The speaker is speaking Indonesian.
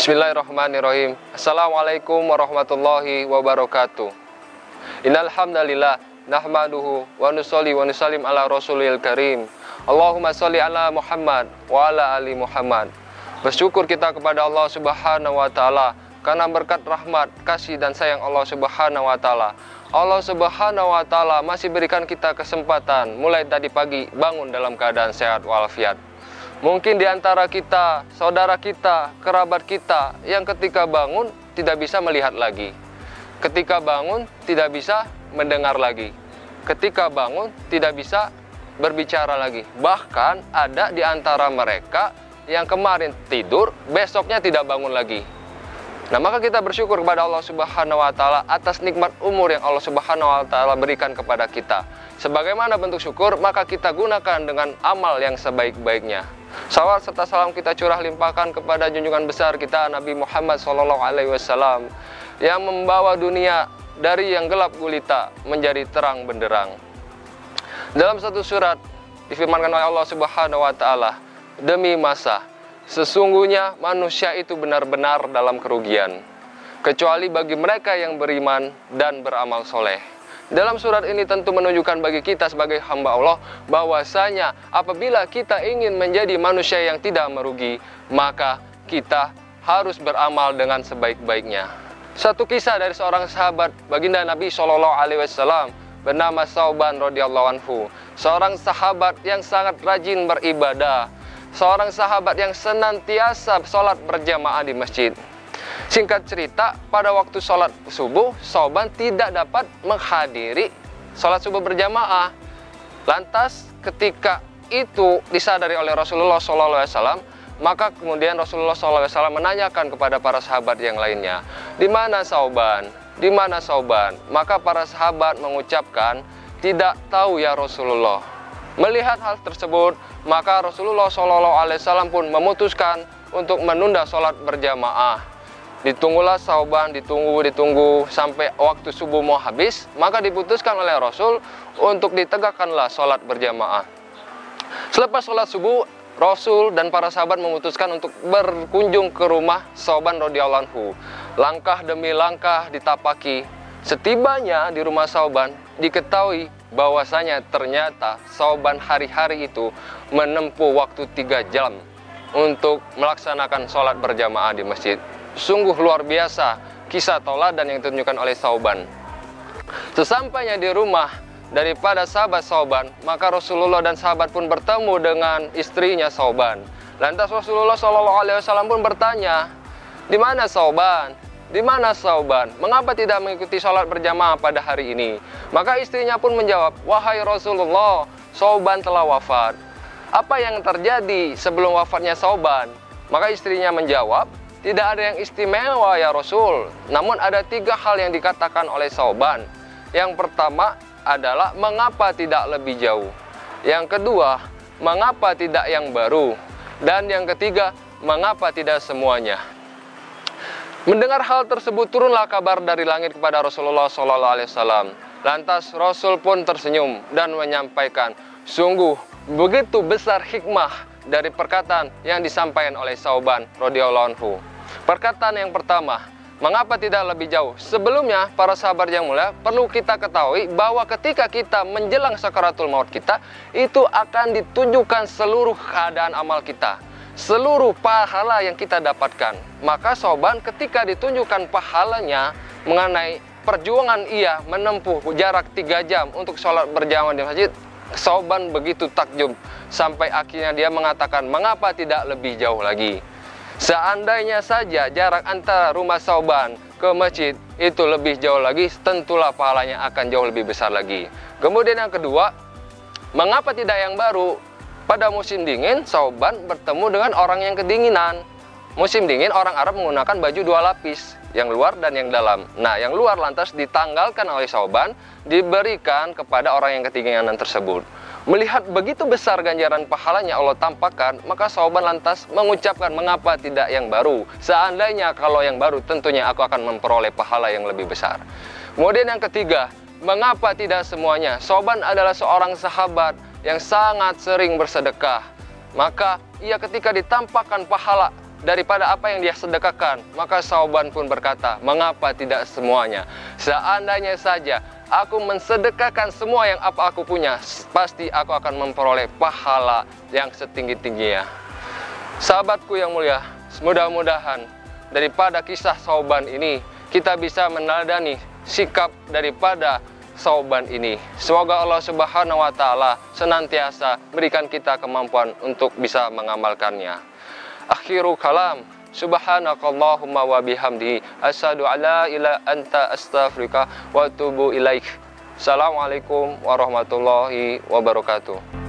Bismillahirrahmanirrahim. Assalamualaikum warahmatullahi wabarakatuh. Innal hamdalillah nahmaduhu wa nusolli wa nusallim ala rasulil karim. Allahumma sholli ala Muhammad wa ala ali Muhammad. Bersyukur kita kepada Allah Subhanahu wa taala karena berkat rahmat, kasih dan sayang Allah Subhanahu wa taala. Allah Subhanahu wa taala masih berikan kita kesempatan mulai tadi pagi bangun dalam keadaan sehat walafiat. Mungkin di antara kita, saudara kita, kerabat kita yang ketika bangun tidak bisa melihat lagi. Ketika bangun tidak bisa mendengar lagi. Ketika bangun tidak bisa berbicara lagi. Bahkan ada di antara mereka yang kemarin tidur, besoknya tidak bangun lagi. Nah, maka kita bersyukur kepada Allah Subhanahu wa taala atas nikmat umur yang Allah Subhanahu wa taala berikan kepada kita. Sebagaimana bentuk syukur, maka kita gunakan dengan amal yang sebaik-baiknya. Salawat serta salam kita curah limpahkan kepada junjungan besar kita Nabi Muhammad SAW yang membawa dunia dari yang gelap gulita menjadi terang benderang. Dalam satu surat difirmankan oleh Allah Subhanahu wa taala, demi masa sesungguhnya manusia itu benar-benar dalam kerugian, kecuali bagi mereka yang beriman dan beramal soleh. Dalam surat ini tentu menunjukkan bagi kita sebagai hamba Allah bahwasanya apabila kita ingin menjadi manusia yang tidak merugi, maka kita harus beramal dengan sebaik-baiknya. Satu kisah dari seorang sahabat baginda Nabi SAW bernama Thauban radhiyallahu anhu, seorang sahabat yang sangat rajin beribadah, seorang sahabat yang senantiasa sholat berjamaah di masjid. Singkat cerita, pada waktu sholat subuh, Thauban tidak dapat menghadiri sholat subuh berjamaah. Lantas ketika itu disadari oleh Rasulullah SAW, maka kemudian Rasulullah SAW menanyakan kepada para sahabat yang lainnya, di mana Thauban? Di mana Thauban? Maka para sahabat mengucapkan, tidak tahu ya Rasulullah. Melihat hal tersebut, maka Rasulullah SAW pun memutuskan untuk menunda sholat berjamaah. Ditunggulah Thauban, ditunggu sampai waktu subuh mau habis, maka diputuskan oleh Rasul untuk ditegakkanlah sholat berjamaah. Selepas sholat subuh, Rasul dan para sahabat memutuskan untuk berkunjung ke rumah Thauban radhiyallahu anhu. Langkah demi langkah ditapaki. Setibanya di rumah Thauban, diketahui bahwasanya ternyata Thauban hari-hari itu menempuh waktu 3 jam untuk melaksanakan sholat berjamaah di masjid. Sungguh luar biasa kisah tauladan yang ditunjukkan oleh Thauban. Sesampainya di rumah daripada sahabat Thauban, maka Rasulullah dan sahabat pun bertemu dengan istrinya Thauban. Lantas Rasulullah SAW pun bertanya, di mana Thauban? Di mana Thauban? Mengapa tidak mengikuti sholat berjamaah pada hari ini? Maka istrinya pun menjawab, wahai Rasulullah, Thauban telah wafat. Apa yang terjadi sebelum wafatnya Thauban? Maka istrinya menjawab, tidak ada yang istimewa ya Rasul. Namun ada 3 hal yang dikatakan oleh Thauban. Yang pertama adalah mengapa tidak lebih jauh. Yang kedua, mengapa tidak yang baru. Dan yang ketiga, mengapa tidak semuanya. Mendengar hal tersebut, turunlah kabar dari langit kepada Rasulullah SAW. Lantas Rasul pun tersenyum dan menyampaikan, sungguh begitu besar hikmah dari perkataan yang disampaikan oleh Thauban radhiyallahu anhu. Perkataan yang pertama, mengapa tidak lebih jauh? Sebelumnya, para sahabat yang mulia, perlu kita ketahui bahwa ketika kita menjelang sakaratul maut kita, itu akan ditunjukkan seluruh keadaan amal kita, seluruh pahala yang kita dapatkan. Maka Thauban ketika ditunjukkan pahalanya mengenai perjuangan ia menempuh jarak 3 jam untuk sholat berjamaah di masjid, Thauban begitu takjub sampai akhirnya dia mengatakan, mengapa tidak lebih jauh lagi? Seandainya saja jarak antara rumah Thauban ke masjid itu lebih jauh lagi, tentulah pahalanya akan jauh lebih besar lagi. Kemudian yang kedua, mengapa tidak yang baru? Pada musim dingin, Thauban bertemu dengan orang yang kedinginan. Musim dingin, orang Arab menggunakan baju 2 lapis, yang luar dan yang dalam. Nah, yang luar lantas ditanggalkan oleh Thauban, diberikan kepada orang yang kedinginan tersebut. Melihat begitu besar ganjaran pahalanya Allah tampakkan, maka Thauban lantas mengucapkan, mengapa tidak yang baru? Seandainya kalau yang baru, tentunya aku akan memperoleh pahala yang lebih besar. Kemudian yang ketiga, mengapa tidak semuanya? Thauban adalah seorang sahabat yang sangat sering bersedekah. Maka ia ketika ditampakkan pahala daripada apa yang dia sedekahkan. Maka Sauban pun berkata, mengapa tidak semuanya? Seandainya saja aku mensedekahkan semua yang apa aku punya, pasti aku akan memperoleh pahala yang setinggi-tingginya. Sahabatku yang mulia, mudah-mudahan daripada kisah Sauban ini kita bisa meneladani sikap daripada Sauban ini. Semoga Allah Subhanahu wa taala senantiasa berikan kita kemampuan untuk bisa mengamalkannya. Akhiru kalam, subhanakallahumma wa bihamdi, asyhadu alla ilaha anta astaghfiruka wa atubu ilaik. Assalamualaikum warahmatullahi wabarakatuh.